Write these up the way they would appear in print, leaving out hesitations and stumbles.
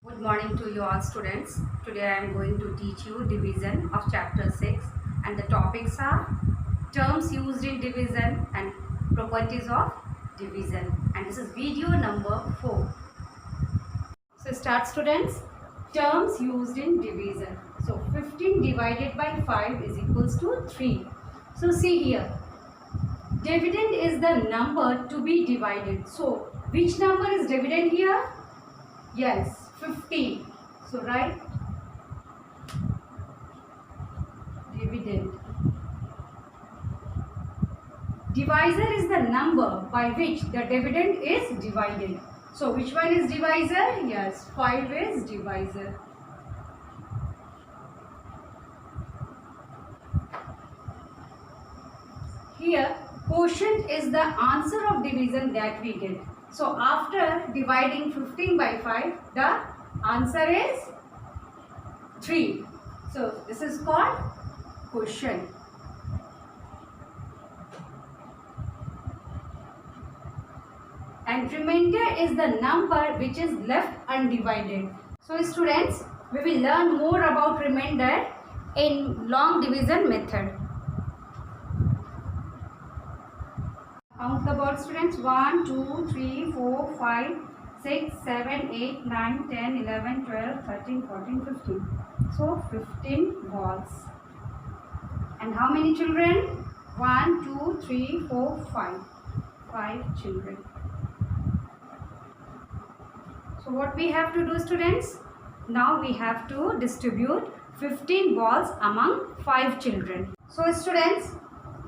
Good morning to you all students. Today I am going to teach you division of chapter 6 and the topics are terms used in division and properties of division, and this is video number 4. So start students. Terms used in division. So 15 divided by 5 is equals to 3. So see here, dividend is the number to be divided. So which number is dividend here? Yes, 15. So write dividend. Divisor is the number by which the dividend is divided. So which one is divisor? Yes, 5 is divisor. Here, quotient is the answer of division that we get. So after dividing 15 by 5, the answer is 3. So this is called quotient. And remainder is the number which is left undivided. So students, we will learn more about remainder in long division method. Count the board students. 1, 2, 3, 4, 5, 6, 7, 8, 9, 10, 11, 12, 13, 14, 15. So 15 balls. And how many children? 1, 2, 3, 4, 5. 5 children. So what we have to do students? Now we have to distribute 15 balls among 5 children. So students,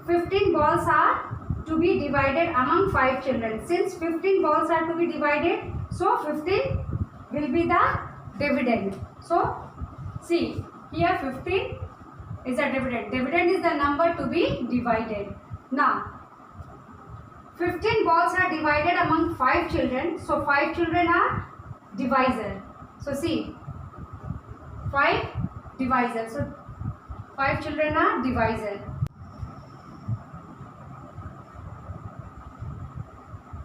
15 balls are to be divided among 5 children. Since 15 balls are to be divided, so 15 will be the dividend. So see, here 15 is a dividend. Dividend is the number to be divided. Now 15 balls are divided among 5 children. So 5 children are divisor. So see, 5 divisor. So 5 children are divisor.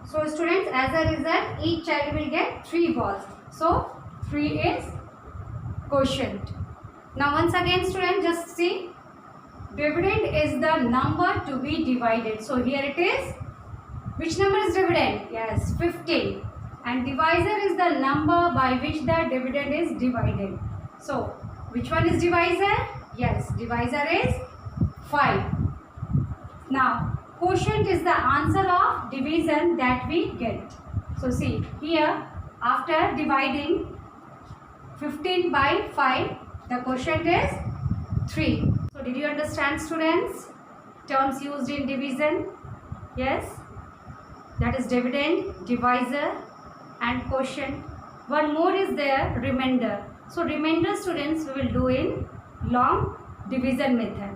So students, as a result, each child will get 3 balls. So 3 is quotient. Now once again students, just see, dividend is the number to be divided. So here it is. Which number is dividend? Yes, 15. And divisor is the number by which the dividend is divided. So which one is divisor? Yes, divisor is 5. Now quotient is the answer of division that we get. So see, here after dividing 15 by 5, the quotient is 3. So did you understand students? Terms used in division? Yes, that is dividend, divisor and quotient. One more is there, remainder. So remainder students we will do in long division method.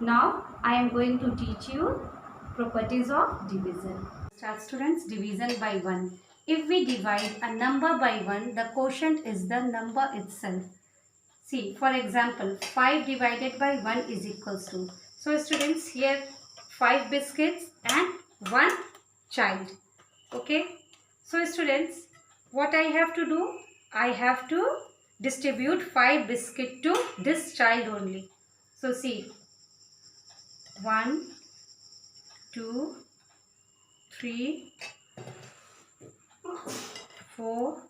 Now I am going to teach you properties of division. Start students. Division by 1. If we divide a number by 1, the quotient is the number itself. See, for example, 5 divided by 1 is equals to. So students, here 5 biscuits and 1 child. Okay. So students, what I have to do? I have to distribute 5 biscuit to this child only. So see, 1, 2, 3, 4,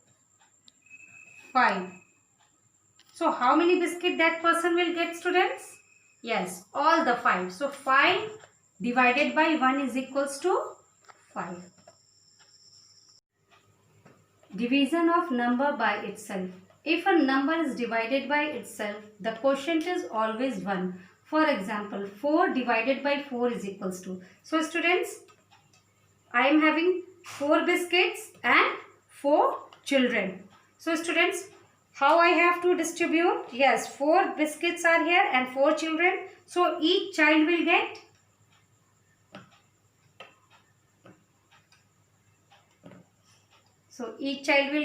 5. So how many biscuit that person will get students? Yes, all the 5. So 5 divided by 1 is equals to 5. Division of number by itself. If a number is divided by itself, the quotient is always 1. For example, 4 divided by 4 is equals to. So students, I am having 4 biscuits and 4 children. So students, how I have to distribute? Yes, 4 biscuits are here and 4 children. So each child will get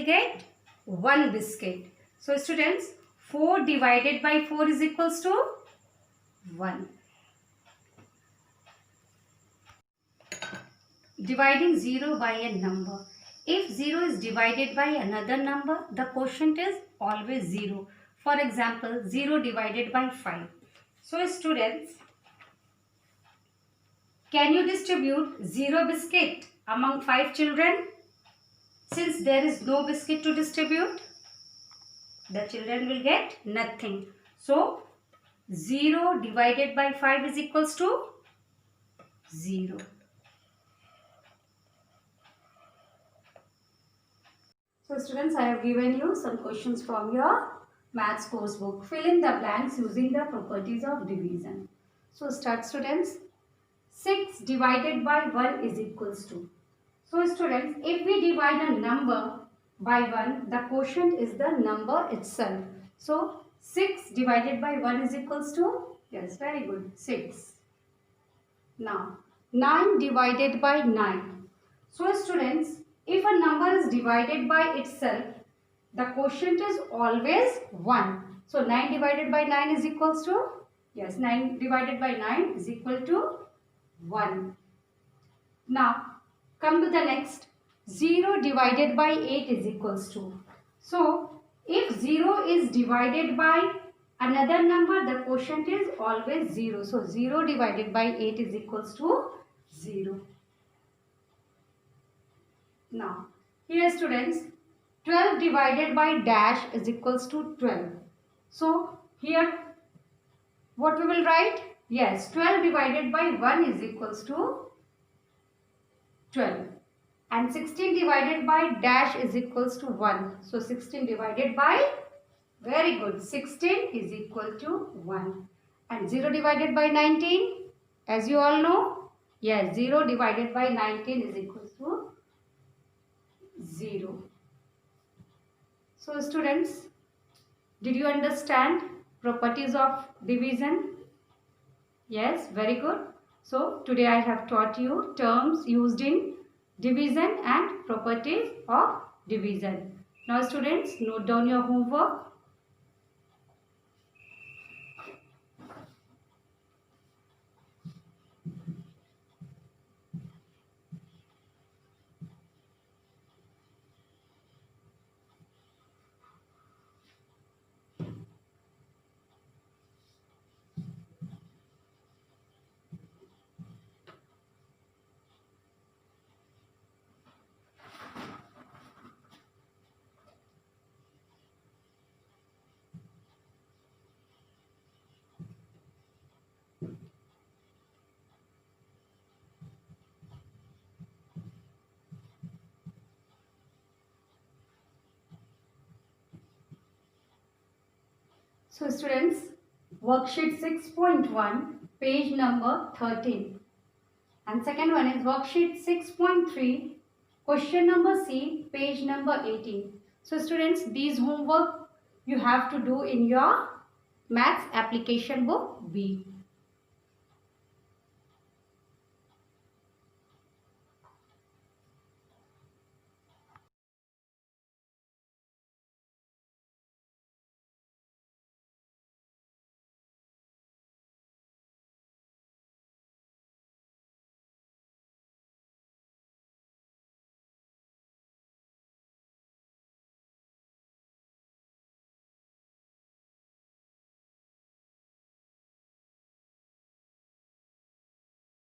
get 1 biscuit. So students, 4 divided by 4 is equals to 1. Dividing 0 by a number. If 0 is divided by another number, the quotient is always 0. For example, 0 divided by 5. So students, can you distribute 0 biscuit among 5 children? Since there is no biscuit to distribute, the children will get nothing. So 0 divided by 5 is equals to 0. So students, I have given you some questions from your maths course book. Fill in the blanks using the properties of division. So start students. 6 divided by 1 is equals to. So students, if we divide a number by 1, the quotient is the number itself. So 6 divided by 1 is equals to, yes, very good, 6. Now 9 divided by 9. So students, if a number is divided by itself, the quotient is always 1. So 9 divided by 9 is equals to, yes, 9 divided by 9 is equal to 1. Now come to the next. 0 divided by 8 is equals to. So if 0 is divided by another number, the quotient is always 0. So 0 divided by 8 is equals to 0. Now here students, 12 divided by dash is equals to 12. So here what we will write? Yes, 12 divided by 1 is equals to 12. And 16 divided by dash is equals to 1. So 16 divided by, very good, 16 is equal to 1. And 0 divided by 19, as you all know, yes, 0 divided by 19 is equal to 0. So students, did you understand properties of division? Yes, very good. So today I have taught you terms used in division and properties of division. Now students, note down your homework. So students, worksheet 6.1, page number 13. And second one is worksheet 6.3, question number C, page number 18. So students, these homework you have to do in your maths application book B.